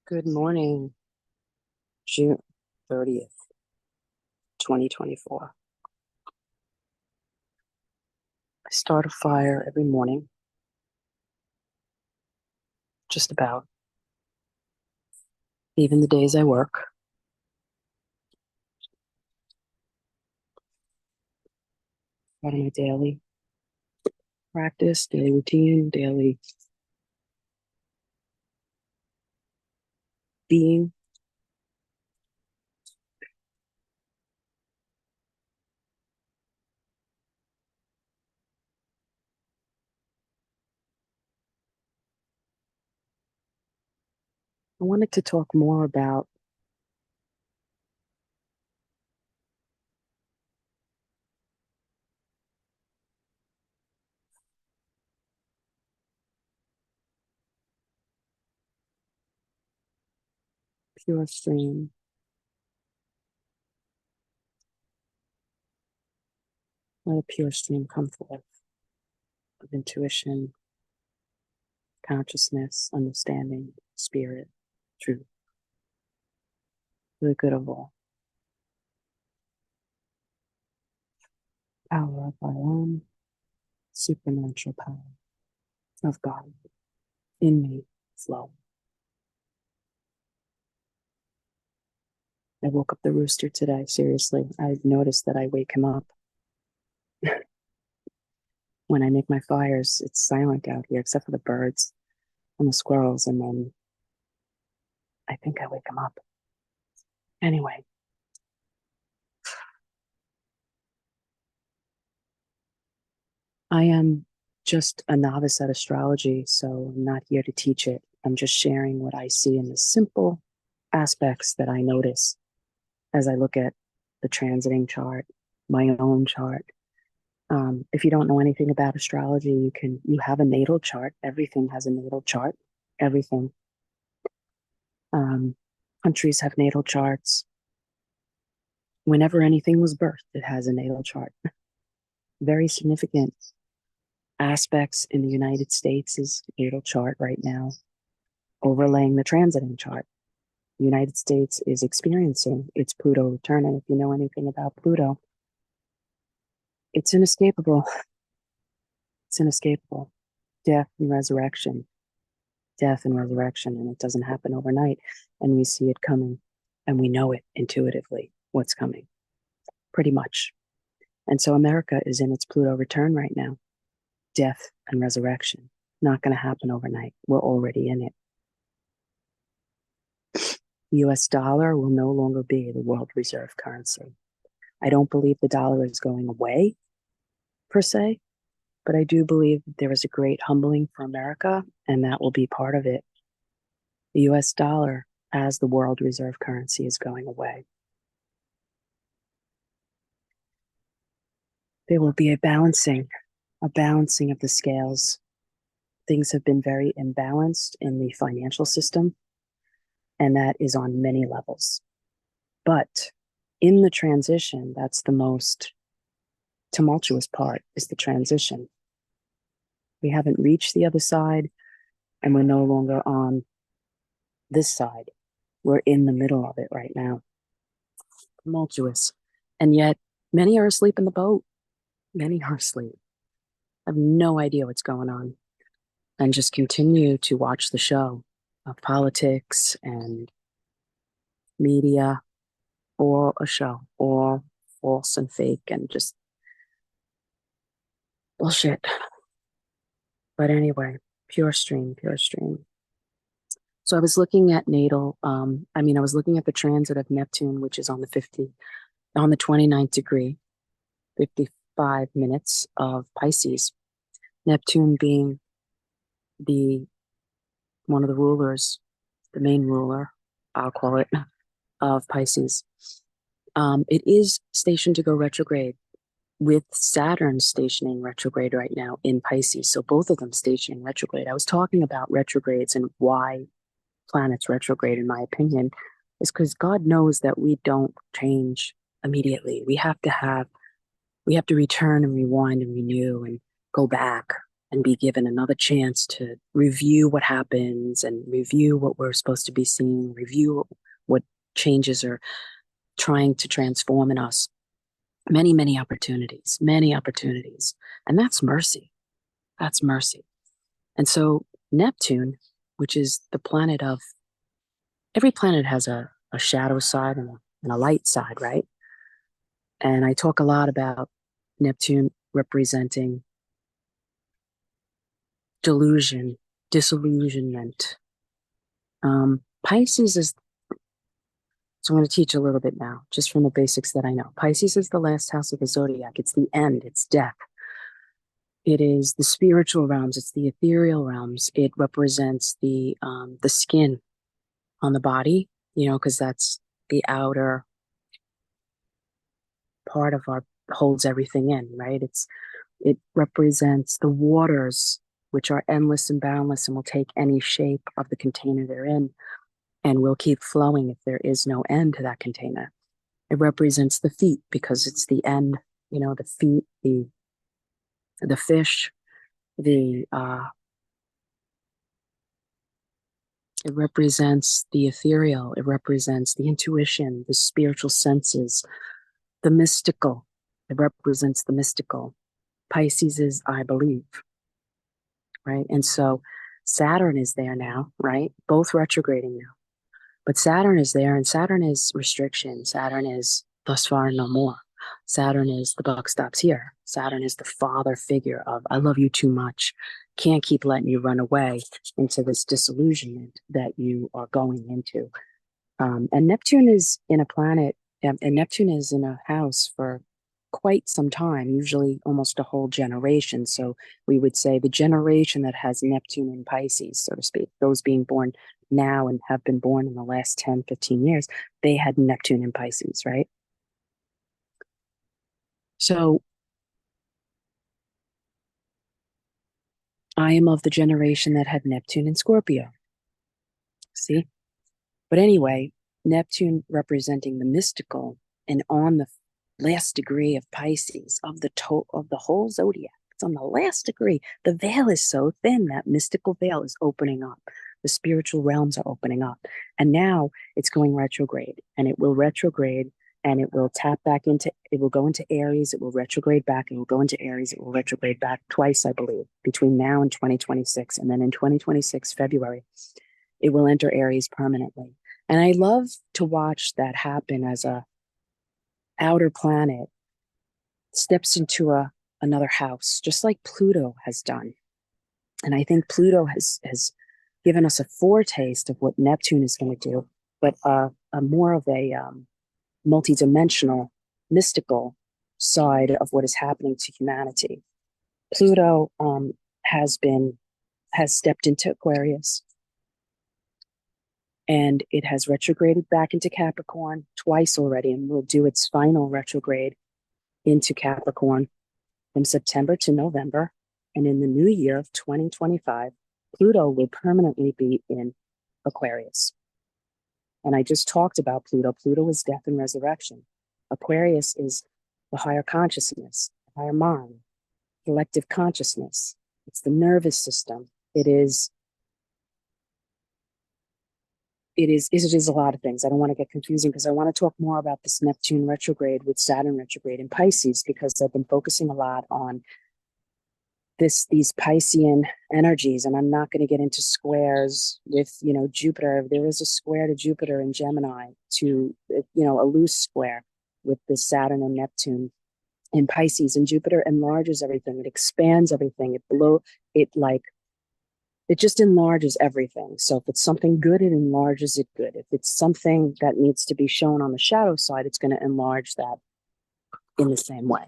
Good morning, June 30th, 2024. I start a fire every morning, just about, even the days I work. Part of my daily practice, daily routine, daily being. I wanted to talk more about pure stream. Let a pure stream come forth of intuition, consciousness, understanding, spirit, truth, for the good of all. Power of our own supernatural power of God in me flow. I woke up the rooster today, seriously. I've noticed that I wake him up. When I make my fires, it's silent out here except for the birds and the squirrels, and then I think I wake them up. Anyway, I am just a novice at astrology, so I'm not here to teach it. I'm just sharing what I see in the simple aspects that I notice as I look at the transiting chart, my own chart. If you don't know anything about astrology, you have a natal chart. Everything has a natal chart. Everything. Countries have natal charts. Whenever anything was birthed, it has a natal chart. Very significant aspects in the United States is natal chart right now, overlaying the transiting chart. The United States is experiencing its Pluto return, and if you know anything about Pluto, it's inescapable. It's inescapable. Death and resurrection. Death and resurrection, and it doesn't happen overnight, and we see it coming, and we know it intuitively, what's coming, pretty much. And so America is in its Pluto return right now. Death and resurrection. Not going to happen overnight. We're already in it. The US dollar will no longer be the world reserve currency. I don't believe the dollar is going away, per se, but I do believe that there is a great humbling for America, and that will be part of it. The US dollar as the world reserve currency is going away. There will be a balancing of the scales. Things have been very imbalanced in the financial system, and that is on many levels. But in the transition, that's the most tumultuous part, is the transition. We haven't reached the other side, and we're no longer on this side. We're in the middle of it right now. Tumultuous. And yet, many are asleep in the boat. Many are asleep. I have no idea what's going on. And just continue to watch the show of politics and media, all a show, all false and fake and just bullshit. But anyway, pure stream, pure stream. So I was looking at natal, I was looking at the transit of Neptune, which is on the 29th degree, 55 minutes of Pisces. Neptune being one of the rulers, the main ruler, I'll call it, of Pisces. It is stationed to go retrograde, with Saturn stationing retrograde right now in Pisces. So both of them stationing retrograde. I was talking about retrogrades and why planets retrograde, in my opinion, is because God knows that we don't change immediately. We have to return and rewind and renew and go back. and be given another chance to review what happens and review what we're supposed to be seeing, review what changes are trying to transform in us. Many, many opportunities, many opportunities. And that's mercy. That's mercy. And so Neptune, which is the planet of every planet has a shadow side and a light side, right? And I talk a lot about Neptune representing delusion, disillusionment. Pisces is, so I'm going to teach a little bit now, just from the basics that I know. Pisces is the last house of the zodiac. It's the end, it's death. It is the spiritual realms, it's the ethereal realms. It represents the skin on the body, because that's the outer part of our holds everything in, right? It represents the waters, which are endless and boundless and will take any shape of the container they're in and will keep flowing if there is no end to that container. It represents the feet because it's the end, the feet, the fish, it represents the ethereal, it represents the intuition, the spiritual senses, the mystical. It represents the mystical. Pisces is I believe, right? And so Saturn is there now, right? Both retrograding now. But Saturn is there, and Saturn is restriction. Saturn is thus far no more. Saturn is the buck stops here. Saturn is the father figure of I love you too much. Can't keep letting you run away into this disillusionment that you are going into. And Neptune is in a planet, and Neptune is in a house for quite some time, usually almost a whole generation. So we would say the generation that has Neptune in Pisces, so to speak, those being born now and have been born in the last 10, 15 years, they had Neptune in Pisces, right? So I am of the generation that had Neptune in Scorpio. See? But anyway, Neptune representing the mystical and on the last degree of Pisces of the whole zodiac. It's on the last degree. The veil is so thin, that mystical veil is opening up. The spiritual realms are opening up. And now it's going retrograde, and it will retrograde and it will tap back into, it will go into Aries, it will retrograde back, it will go into Aries, it will retrograde back twice, I believe, between now and 2026. And then in 2026, February, it will enter Aries permanently. And I love to watch that happen as a outer planet steps into another house, just like Pluto has done. And I think Pluto has given us a foretaste of what Neptune is going to do, but a more of a multidimensional, mystical side of what is happening to humanity. Pluto has stepped into Aquarius, and it has retrograded back into Capricorn twice already, and will do its final retrograde into Capricorn from September to November. And in the new year of 2025, Pluto will permanently be in Aquarius. And I just talked about Pluto. Pluto is death and resurrection. Aquarius is the higher consciousness, the higher mind, collective consciousness. It's the nervous system. It is a lot of things. I don't want to get confusing because I want to talk more about this Neptune retrograde with Saturn retrograde in Pisces, because I've been focusing a lot on these Piscean energies, and I'm not going to get into squares with, Jupiter. There is a square to Jupiter in Gemini, to, a loose square with this Saturn and Neptune in Pisces, and Jupiter enlarges everything. It expands everything. It just enlarges everything. So if it's something good, it enlarges it good. If it's something that needs to be shown on the shadow side, it's going to enlarge that in the same way.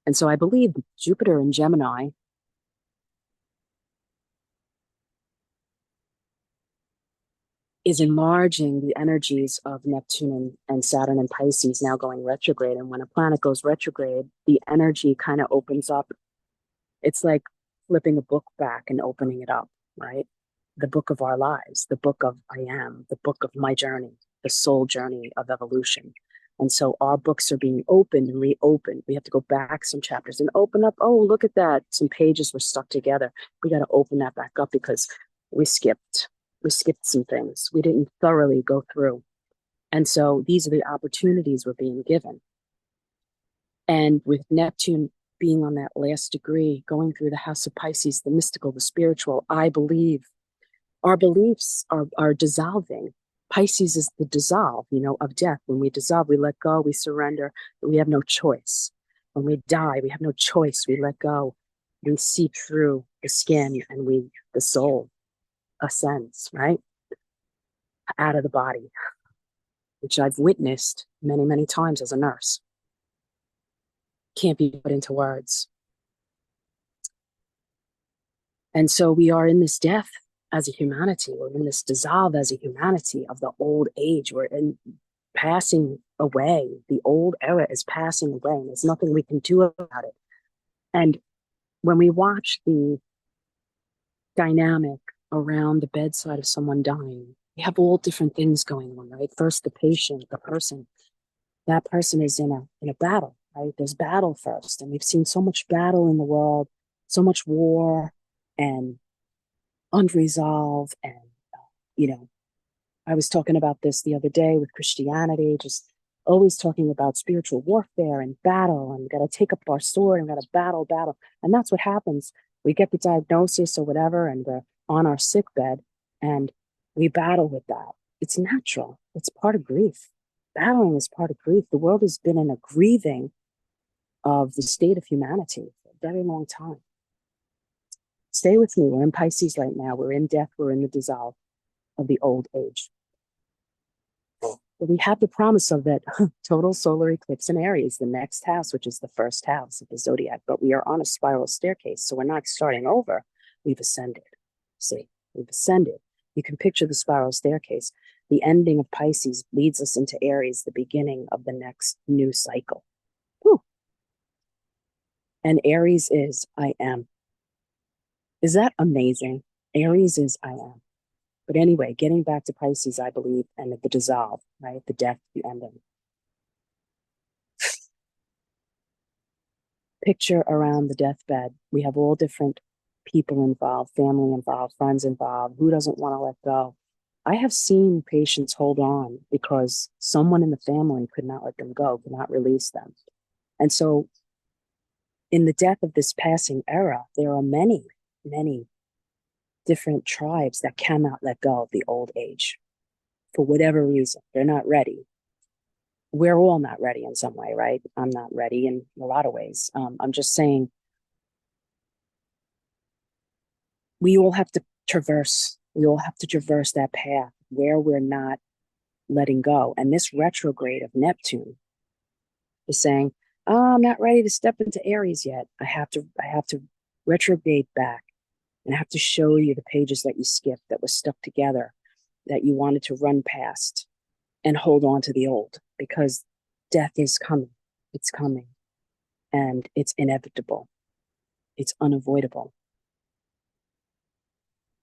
And so I believe Jupiter in Gemini is enlarging the energies of Neptune and Saturn and Pisces now going retrograde. And when a planet goes retrograde, the energy kind of opens up. It's like flipping a book back and opening it up, right? The book of our lives, the book of I am, the book of my journey, the soul journey of evolution. And so our books are being opened and reopened. We have to go back some chapters and open up. Oh, look at that. Some pages were stuck together. We got to open that back up because we skipped some things. We didn't thoroughly go through. And so these are the opportunities we're being given. And with Neptune being on that last degree, going through the house of Pisces, the mystical, the spiritual, I believe our beliefs are dissolving. Pisces is the dissolve, of death. When we dissolve, we let go, we surrender, we have no choice. When we die, we have no choice. We let go. We seep through the skin and the soul ascends, right? Out of the body, which I've witnessed many, many times as a nurse. Can't be put into words. And so we are in this death as a humanity. We're in this dissolve as a humanity of the old age. We're in passing away. The old era is passing away, and there's nothing we can do about it. And when we watch the dynamic around the bedside of someone dying, we have all different things going on, right? First, the patient, the person. That person is in a battle, right? There's battle first. And we've seen so much battle in the world, so much war and unresolved. And, I was talking about this the other day with Christianity, just always talking about spiritual warfare and battle, and we got to take up our sword and got to battle. And that's what happens. We get the diagnosis or whatever, and we're on our sick bed, and we battle with that. It's natural. It's part of grief. Battling is part of grief. The world has been in a grieving of the state of humanity for a very long time. Stay with me. We're in Pisces right now. We're in death. We're in the dissolve of the old age. But we have the promise of that total solar eclipse in Aries, the next house, which is the first house of the zodiac. But we are on a spiral staircase, so we're not starting over. We've ascended. See, we've ascended. You can picture the spiral staircase. The ending of Pisces leads us into Aries, the beginning of the next new cycle. Whew. And Aries is I am. Is that amazing? Aries is I am. But anyway, getting back to Pisces, I believe, and the dissolve, right? The death, the ending. Picture around the deathbed. We have all different people involved, family involved, friends involved. Who doesn't want to let go? I have seen patients hold on because someone in the family could not let them go, could not release them. And so in the death of this passing era, there are many, many different tribes that cannot let go of the old age for whatever reason. They're not ready. We're all not ready in some way, right? I'm not ready in a lot of ways. I'm just saying we all have to traverse that path where we're not letting go. And this retrograde of Neptune is saying, oh, I'm not ready to step into Aries yet. I have to retrograde back. And I have to show you the pages that you skipped, that were stuck together, that you wanted to run past and hold on to the old, because death is coming. It's coming. And it's inevitable. It's unavoidable.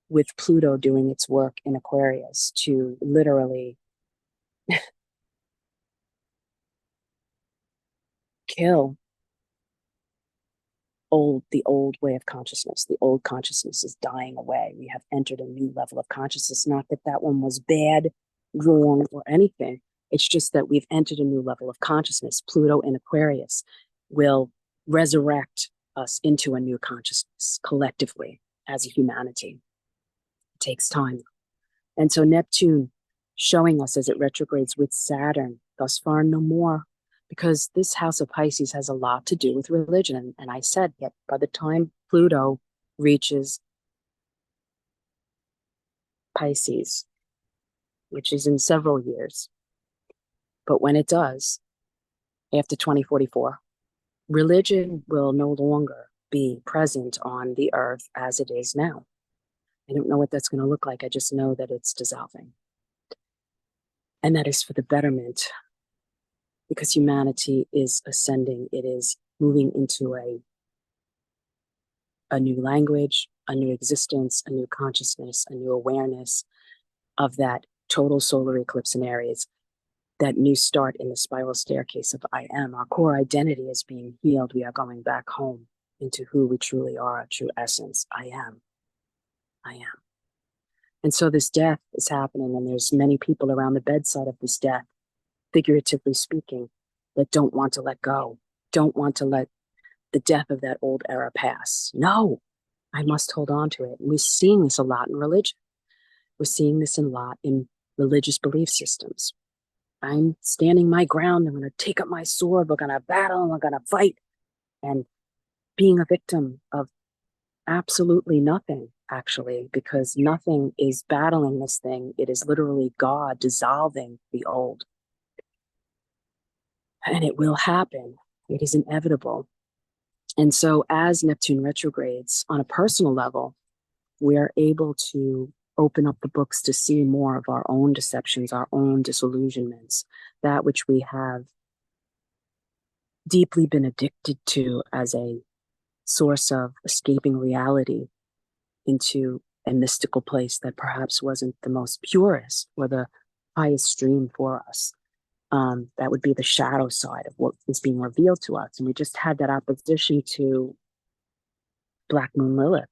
With Pluto doing its work in Aquarius to literally kill the old way of consciousness. The old consciousness is dying away. We have entered a new level of consciousness. Not that that one was bad, wrong, or anything. It's just that we've entered a new level of consciousness. Pluto in Aquarius will resurrect us into a new consciousness collectively as a humanity. It takes time. And so Neptune showing us as it retrogrades with Saturn, thus far no more, because this house of Pisces has a lot to do with religion. And I said that by the time Pluto reaches Pisces, which is in several years, but when it does, after 2044, religion will no longer be present on the earth as it is now. I don't know what that's going to look like. I just know that it's dissolving. And that is for the betterment, because humanity is ascending. It is moving into a new language, a new existence, a new consciousness, a new awareness of that total solar eclipse in Aries. that new start in the spiral staircase of I am. Our core identity is being healed. We are going back home into who we truly are, our true essence. I am. I am. And so this death is happening, and there's many people around the bedside of this death, figuratively speaking, that don't want to let go, don't want to let the death of that old era pass. No, I must hold on to it. And we're seeing this a lot in religion. We're seeing this a lot in religious belief systems. I'm standing my ground. I'm going to take up my sword. We're going to battle and we're going to fight. And being a victim of absolutely nothing, actually, because nothing is battling this thing. It is literally God dissolving the old. And it will happen. It is inevitable. And so as Neptune retrogrades on a personal level, we are able to open up the books to see more of our own deceptions, our own disillusionments, that which we have deeply been addicted to as a source of escaping reality into a mystical place that perhaps wasn't the most purest or the highest stream for us. That would be the shadow side of what is being revealed to us. And we just had that opposition to Black Moon Lilith.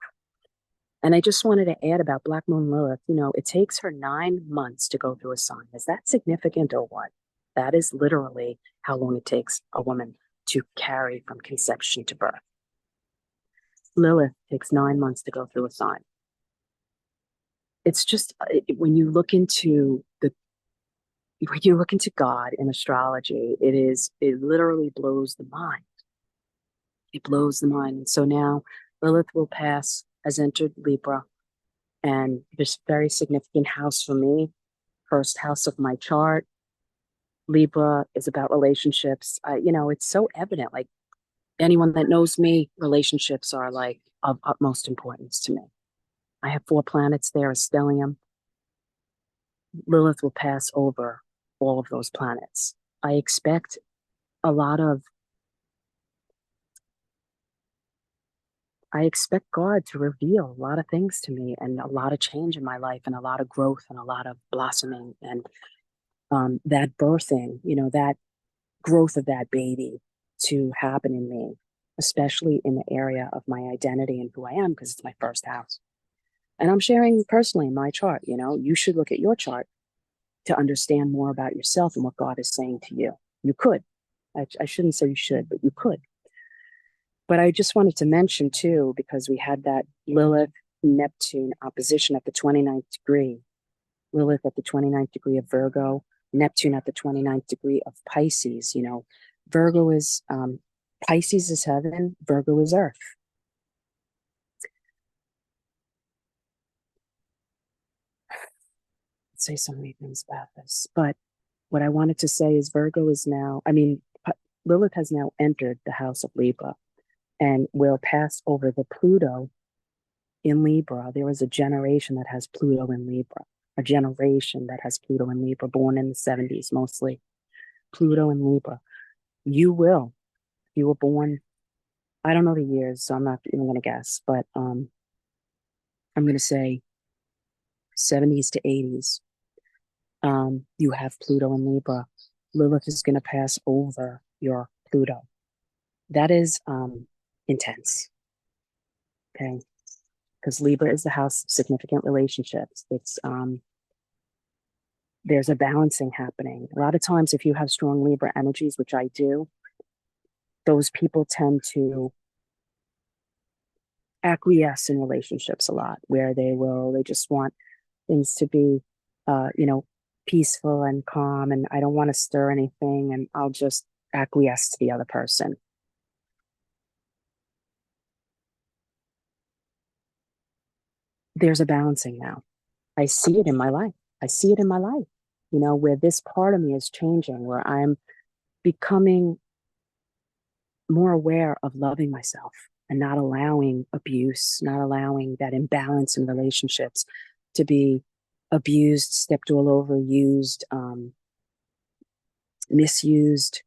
And I just wanted to add about Black Moon Lilith, it takes her 9 months to go through a sign. Is that significant or what? That is literally how long it takes a woman to carry from conception to birth. Lilith takes 9 months to go through a sign. It's just, when you look into God in astrology, it literally blows the mind. It blows the mind. And so now Lilith has entered Libra, and this very significant house for me, first house of my chart. Libra is about relationships. It's so evident. Like, anyone that knows me, relationships are like of utmost importance to me. I have 4 planets there, a stellium. Lilith will pass over all of those planets. I expect God to reveal a lot of things to me, and a lot of change in my life, and a lot of growth, and a lot of blossoming, and that birthing, that growth of that baby to happen in me, especially in the area of my identity and who I am, because it's my first house. And I'm sharing personally my chart. You should look at your chart to understand more about yourself and what God is saying to you. You could. I shouldn't say you should, but you could. But I just wanted to mention too, because we had that Lilith-Neptune opposition at the 29th degree. Lilith at the 29th degree of Virgo, Neptune at the 29th degree of Pisces. Virgo is, Pisces is heaven, Virgo is earth. I'd say so many things about this, but what I wanted to say is Lilith has now entered the house of Libra and will pass over the Pluto in Libra. There is a generation that has Pluto in Libra, born in the 70s mostly. Pluto in Libra. You were born, I don't know the years, so I'm not even going to guess, but I'm going to say 70s to 80s. You have Pluto in Libra. Lilith is going to pass over your Pluto. That is intense. Okay. Because Libra is the house of significant relationships. There's a balancing happening. A lot of times, if you have strong Libra energies, which I do, those people tend to acquiesce in relationships a lot, where they just want things to be, peaceful and calm, and I don't want to stir anything, and I'll just acquiesce to the other person. There's a balancing now. I see it in my life. Where this part of me is changing, where I'm becoming more aware of loving myself and not allowing abuse, not allowing that imbalance in relationships to be abused, stepped all over, used, misused.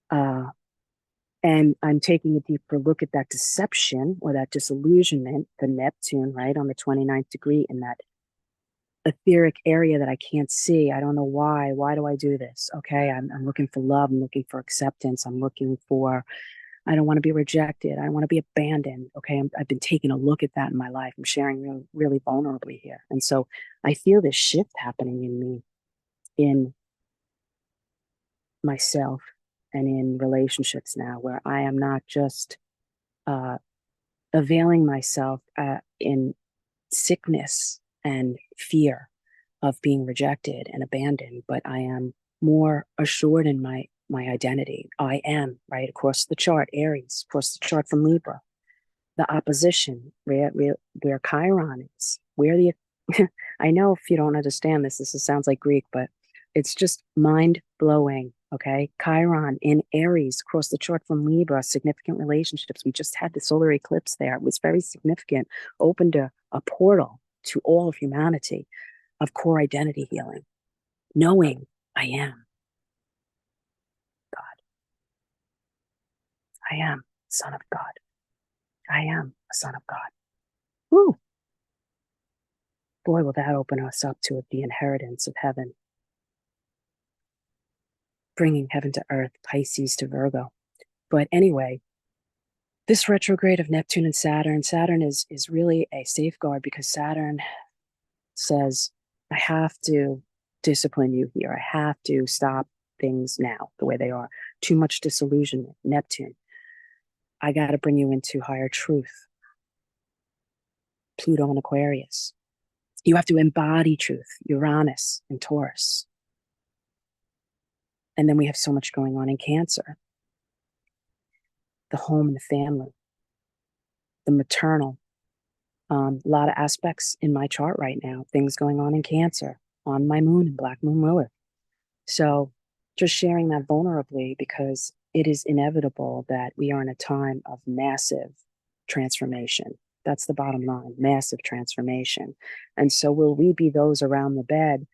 And I'm taking a deeper look at that deception or that disillusionment, the Neptune, right, on the 29th degree, in that etheric area that I can't see. I don't know why. Why do I do this? Okay, I'm looking for love. I'm looking for acceptance. I'm looking for, I don't want to be rejected. I don't want to be abandoned. Okay, I've been taking a look at that in my life. I'm sharing really, really vulnerably here. And so I feel this shift happening in me, in myself, and in relationships now, where I am not just uh, availing myself in sickness and fear of being rejected and abandoned, but I am more assured in my identity. I am right across the chart, Aries, across the chart from Libra, the opposition, where Chiron is, where the I know if you don't understand this, sounds like Greek, but it's just mind blowing. Okay. Chiron in Aries across the chart from Libra, significant relationships. We just had the solar eclipse there. It was very significant, opened a portal to all of humanity of core identity healing, knowing I am God. I am Son of God. I am a Son of God. Woo! Boy, will that open us up to the inheritance of heaven, bringing heaven to earth, Pisces to Virgo. But anyway, this retrograde of Neptune and Saturn is really a safeguard, because Saturn says, I have to discipline you here. I have to stop things now the way they are. Too much disillusionment. Neptune, I got to bring you into higher truth. Pluto and Aquarius, you have to embody truth. Uranus and Taurus. And then we have so much going on in Cancer, the home and the family, the maternal. A lot of aspects in my chart right now, things going on in Cancer, on my moon and Black Moon Lilith. So just sharing that vulnerably, because it is inevitable that we are in a time of massive transformation. That's the bottom line, massive transformation. And so will we be those around the bed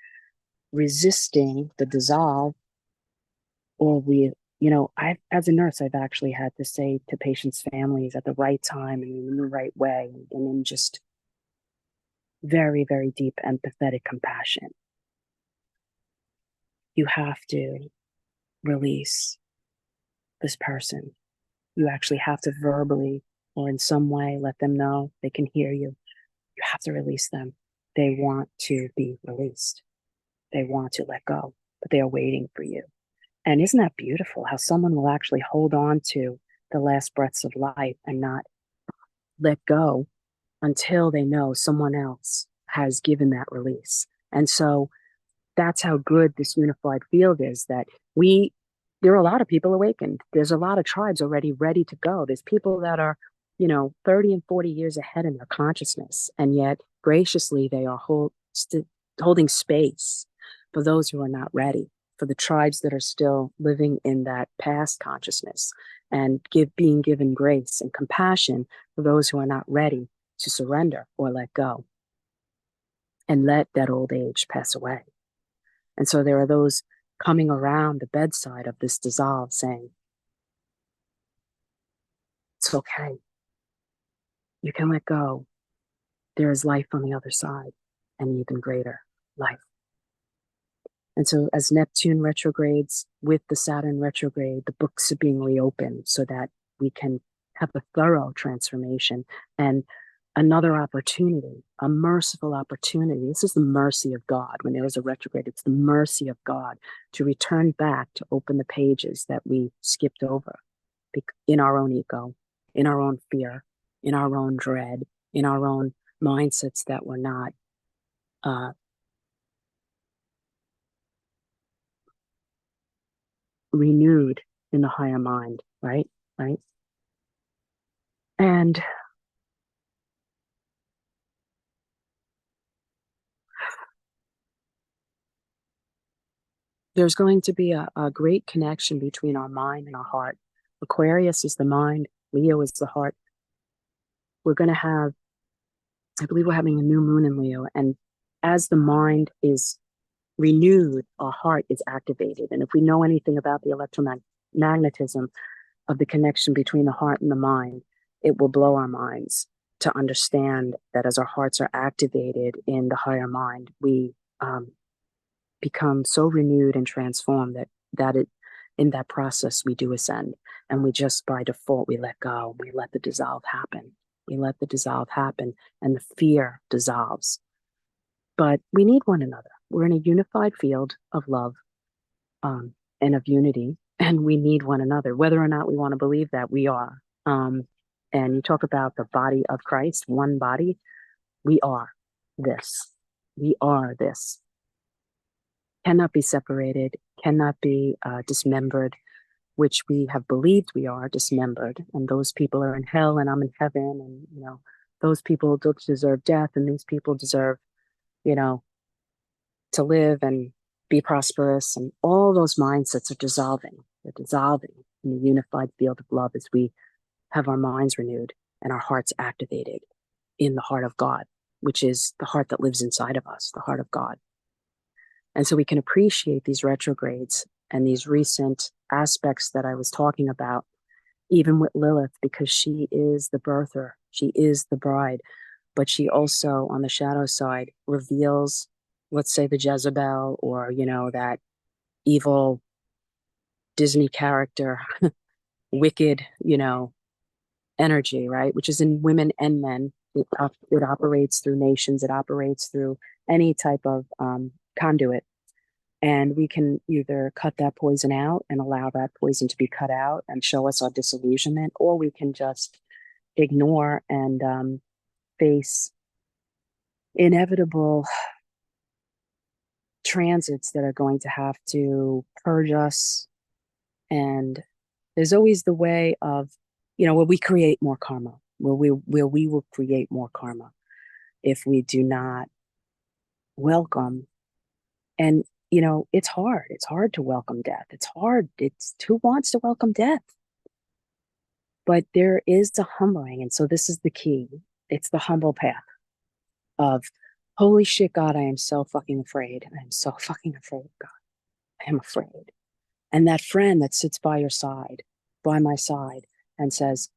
resisting the dissolve, or as a nurse, I've actually had to say to patients' families at the right time and in the right way, and in just very, very deep empathetic compassion. You have to release this person. You actually have to verbally or in some way let them know they can hear you. You have to release them. They want to be released. They want to let go, but they are waiting for you. And isn't that beautiful how someone will actually hold on to the last breaths of life and not let go until they know someone else has given that release. And so that's how good this unified field is, that there are a lot of people awakened. There's a lot of tribes already ready to go. There's people that are, 30 and 40 years ahead in their consciousness. And yet graciously, they are holding space for those who are not ready, for the tribes that are still living in that past consciousness, and being given grace and compassion for those who are not ready to surrender or let go and let that old age pass away. And so there are those coming around the bedside of this dissolve saying, it's okay. You can let go. There is life on the other side, and even greater life. And so as Neptune retrogrades with the Saturn retrograde, the books are being reopened so that we can have a thorough transformation and another opportunity, a merciful opportunity. This is the mercy of God. When there is a retrograde, it's the mercy of God to return back, to open the pages that we skipped over in our own ego, in our own fear, in our own dread, in our own mindsets that were not renewed in the higher mind, right? Right. And there's going to be a great connection between our mind and our heart. Aquarius is the mind, Leo is the heart. We're going to have, I believe we're having a new moon in Leo. And as the mind is renewed, our heart is activated. And if we know anything about the electromagnetism of the connection between the heart and the mind, it will blow our minds. to understand that as our hearts are activated in the higher mind, we become so renewed and transformed that it in that process we do ascend, and we just by default we let go, we let the dissolve happen, we let the dissolve happen, and the fear dissolves. But we need one another. We're in a unified field of love, and of unity, and we need one another, whether or not we want to believe that we are. And you talk about the body of Christ, one body. We are this. We are this. Cannot be separated, cannot be dismembered, which we have believed we are dismembered. And those people are in hell, and I'm in heaven, and those people deserve death, and these people deserve, you know, to live and be prosperous, and all those mindsets are dissolving. They're dissolving in the unified field of love as we have our minds renewed and our hearts activated in the heart of God, which is the heart that lives inside of us, the heart of God. And so we can appreciate these retrogrades and these recent aspects that I was talking about, even with Lilith, because she is the birther, she is the bride, but she also, on the shadow side, reveals, let's say, the Jezebel, or, that evil Disney character, wicked, energy, right? Which is in women and men. It operates through nations. It operates through any type of conduit. And we can either cut that poison out and allow that poison to be cut out and show us our disillusionment, or we can just ignore and face inevitable transits that are going to have to purge us. And there's always the way of, where we create more karma, where we will create more karma if we do not welcome. And, it's hard. It's hard to welcome death. It's hard. It's who wants to welcome death? But there is the humbling. And so this is the key. It's the humble path of, holy shit, God, I am so fucking afraid. I'm so fucking afraid, God. I am afraid. And that friend that sits by your side, by my side, and says,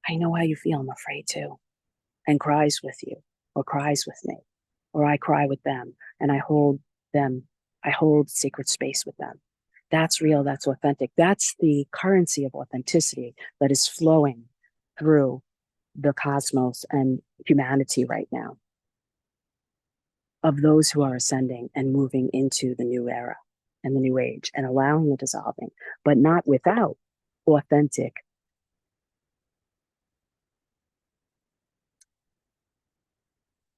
I know how you feel. I'm afraid too. And cries with you, or cries with me, or I cry with them, and I hold them. I hold sacred space with them. That's real. That's authentic. That's the currency of authenticity that is flowing through the cosmos and humanity right now, of those who are ascending and moving into the new era and the new age and allowing the dissolving, but not without authentic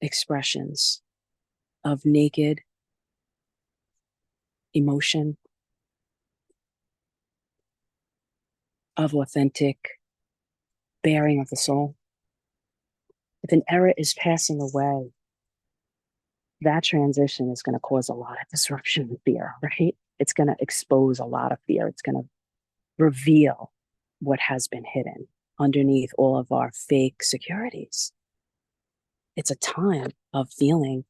expressions of naked emotion, of authentic bearing of the soul. If an era is passing away, that transition is going to cause a lot of disruption and fear, right? It's going to expose a lot of fear. It's going to reveal what has been hidden underneath all of our fake securities. It's a time of feeling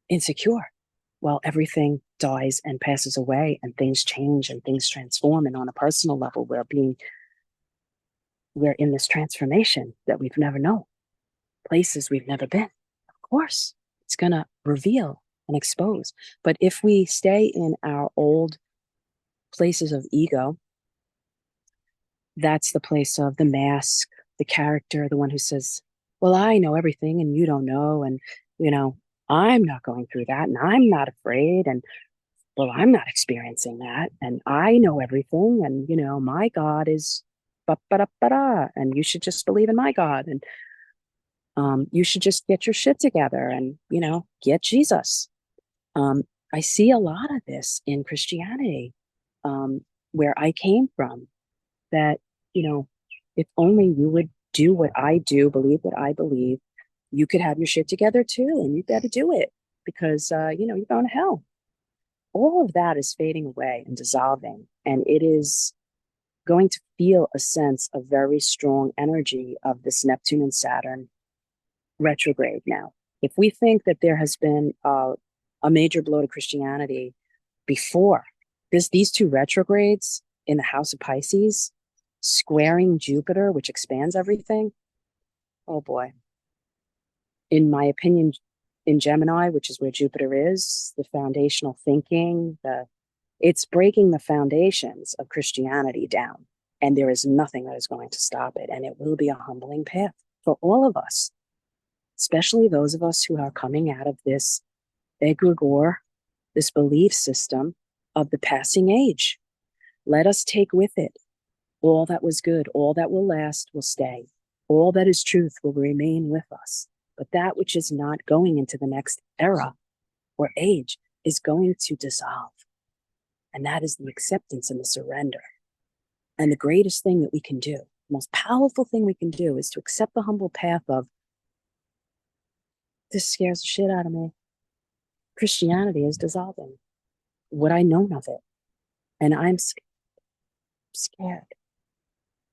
insecure while everything dies and passes away and things change and things transform. And on a personal level, we're in this transformation that we've never known, places we've never been. Of course, it's going to reveal and expose. But if we stay in our old places of ego, that's the place of the mask, the character, the one who says, well, I know everything and you don't know. And, I'm not going through that, and I'm not afraid. And, well, I'm not experiencing that. And I know everything. And, my God is ba-ba-da-ba-da. And you should just believe in my God. And you should just get your shit together and, get Jesus. I see a lot of this in Christianity, where I came from, that, if only you would do what I do, believe what I believe, you could have your shit together too, and you better do it because, you're going to hell. All of that is fading away and dissolving, and it is going to feel a sense of very strong energy of this Neptune and Saturn retrograde now. If we think that there has been a major blow to Christianity before, these two retrogrades in the house of Pisces, squaring Jupiter, which expands everything, oh boy. in my opinion, in Gemini, which is where Jupiter is, the foundational thinking, it's breaking the foundations of Christianity down. And there is nothing that is going to stop it. And it will be a humbling path for all of us, especially those of us who are coming out of this egregore, this belief system of the passing age. Let us take with it all that was good, all that will last will stay, all that is truth will remain with us. But that which is not going into the next era or age is going to dissolve. And that is the acceptance and the surrender. And the greatest thing that we can do, the most powerful thing we can do, is to accept the humble path of, this scares the shit out of me. Christianity is dissolving. What I know of it. And I'm scared.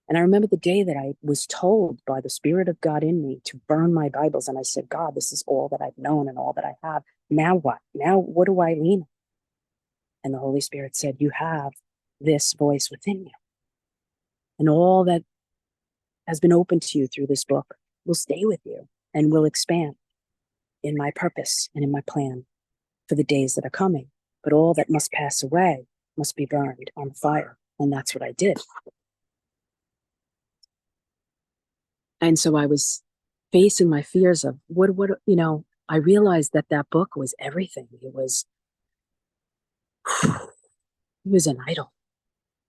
And I remember the day that I was told by the Spirit of God in me to burn my Bibles. And I said, God, this is all that I've known and all that I have. Now what? Now what do I lean on? And the Holy Spirit said, you have this voice within you. And all that has been opened to you through this book will stay with you and will expand in my purpose and in my plan for the days that are coming. But all that must pass away must be burned on fire. And that's what I did. And so I was facing my fears of I realized that book was everything. It was an idol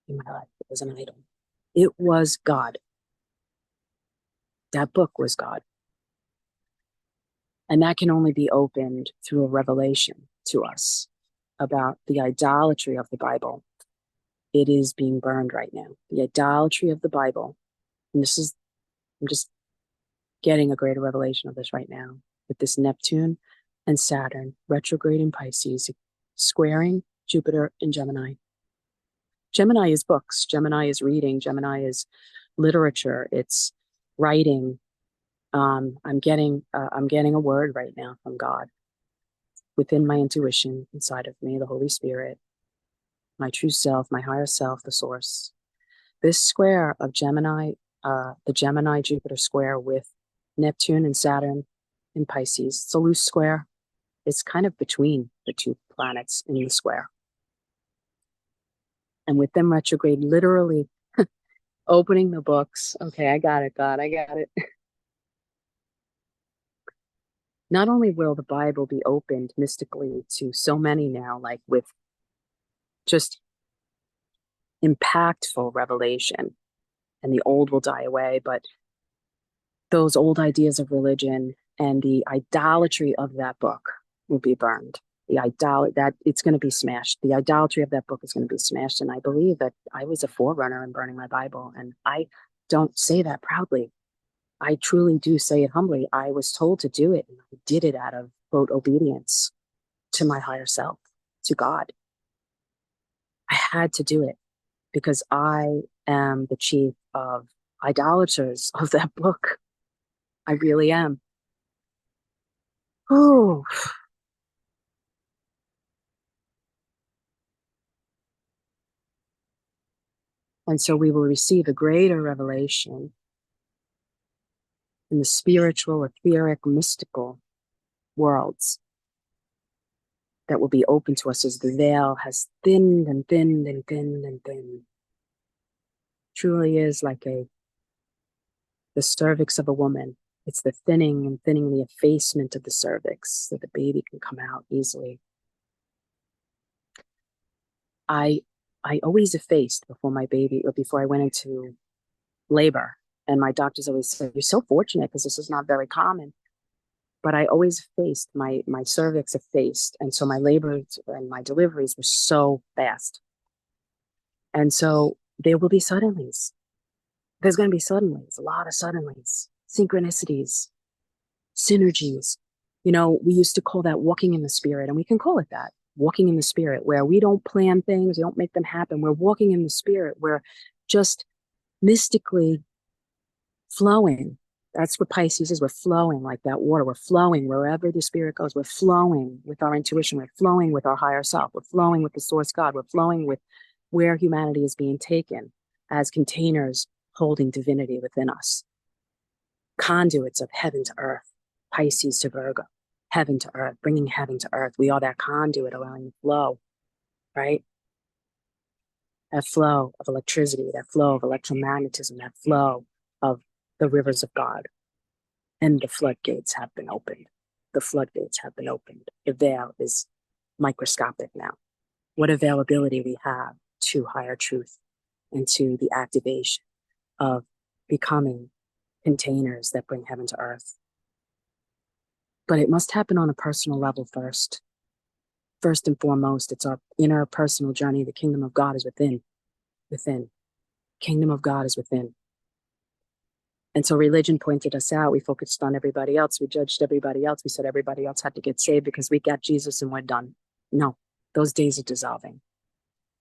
in my life. It was an idol. It was God. That book was God. And that can only be opened through a revelation to us about the idolatry of the Bible. It is being burned right now. The idolatry of the Bible. And I'm just getting a greater revelation of this right now with this Neptune and Saturn retrograde in Pisces, squaring Jupiter in Gemini. Gemini is books. Gemini is reading. Gemini is literature. It's writing. I'm getting a word right now from God within my intuition, inside of me, the Holy Spirit, my true self, my higher self, the source. This square of Gemini, the Gemini Jupiter square with Neptune and Saturn in Pisces, it's a loose square. It's kind of between the two planets in the square. And with them retrograde, literally opening the books. Okay, I got it, God, I got it. Not only will the Bible be opened mystically to so many now, like with just impactful revelation, and the old will die away, but those old ideas of religion and the idolatry of that book will be burned. That it's going to be smashed. The idolatry of that book is going to be smashed. And I believe that I was a forerunner in burning my Bible. And I don't say that proudly. I truly do say it humbly. I was told to do it, and I did it out of, quote, obedience to my higher self, to God. I had to do it because I am the chief of idolaters of that book. I really am. Oh. And so we will receive a greater revelation in the spiritual, etheric, mystical worlds that will be open to us as the veil has thinned and thinned and thinned and thinned. Truly is like the cervix of a woman. It's the thinning and thinning, the effacement of the cervix so the baby can come out easily. I always effaced before my baby, or before I went into labor. And my doctors always said, you're so fortunate because this is not very common. But I always faced my cervix effaced. And so my labors and my deliveries were so fast. And so there will be suddenlies. There's going to be suddenlies, a lot of suddenlies, synchronicities, synergies. You know, we used to call that walking in the spirit, and we can call it that, walking in the spirit, where we don't plan things, we don't make them happen. We're walking in the spirit. We're just mystically flowing. That's what Pisces is. We're flowing like that water. We're flowing wherever the spirit goes. We're flowing with our intuition. We're flowing with our higher self. We're flowing with the source God. We're flowing with where humanity is being taken as containers holding divinity within us, conduits of heaven to earth. Pisces to Virgo, heaven to earth, bringing heaven to earth. We are that conduit allowing the flow, right? That flow of electricity, that flow of electromagnetism, that flow of the rivers of God. And the floodgates have been opened. The floodgates have been opened. The veil is microscopic now. What availability we have to higher truth and to the activation of becoming containers that bring heaven to earth. But it must happen on a personal level first. First and foremost, it's our inner personal journey. The kingdom of God is within. Kingdom of God is within. And so religion pointed us out. We focused on everybody else. We judged everybody else. We said everybody else had to get saved because we got Jesus and we're done. No, those days are dissolving.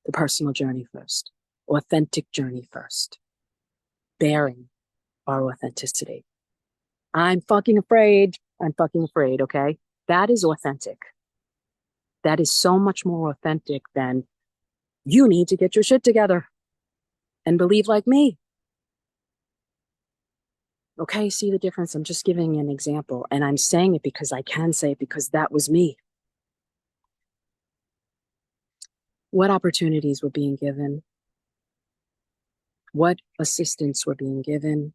The personal journey first. Authentic journey first. Bearing our authenticity. I'm fucking afraid, okay? That is authentic. That is so much more authentic than you need to get your shit together and believe like me. Okay, see the difference? I'm just giving an example, and I'm saying it because I can say it because that was me. What opportunities were being given? What assistance were being given?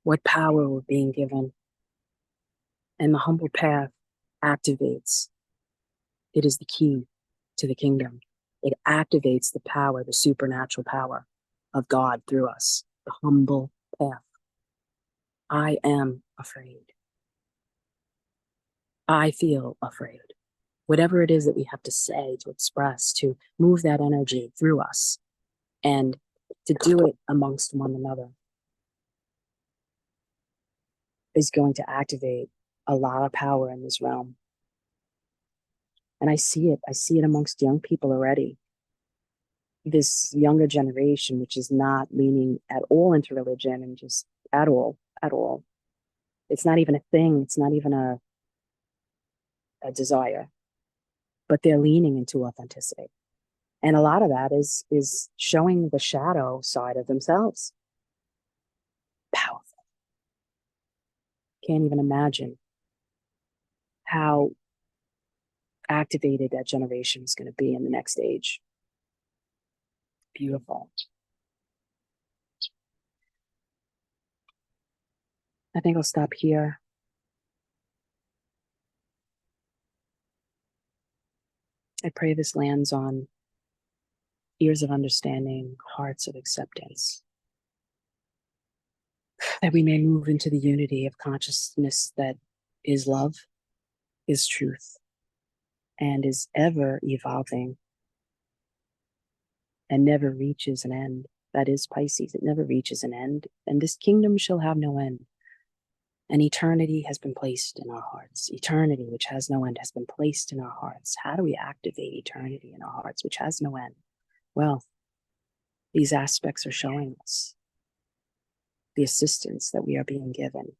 What power were being given? And the humble path activates. It is the key to the kingdom. It activates the power, the supernatural power of God through us, the humble path. I am afraid. I feel afraid. Whatever it is that we have to say, to express, to move that energy through us, and to do it amongst one another is going to activate a lot of power in this realm. And I see it. I see it amongst young people already. This younger generation, which is not leaning at all into religion and just at all. It's not even a thing. It's not even a desire, but they're leaning into authenticity. And a lot of that is showing the shadow side of themselves. Powerful. Can't even imagine how activated that generation is going to be in the next age. Beautiful. I think I'll stop here. I pray this lands on ears of understanding, hearts of acceptance, that we may move into the unity of consciousness that is love, is truth, and is ever evolving and never reaches an end. That is Pisces. It never reaches an end, and this kingdom shall have no end. And eternity has been placed in our hearts. Eternity, which has no end, has been placed in our hearts. How do we activate eternity in our hearts, which has no end? Well, these aspects are showing us the assistance that we are being given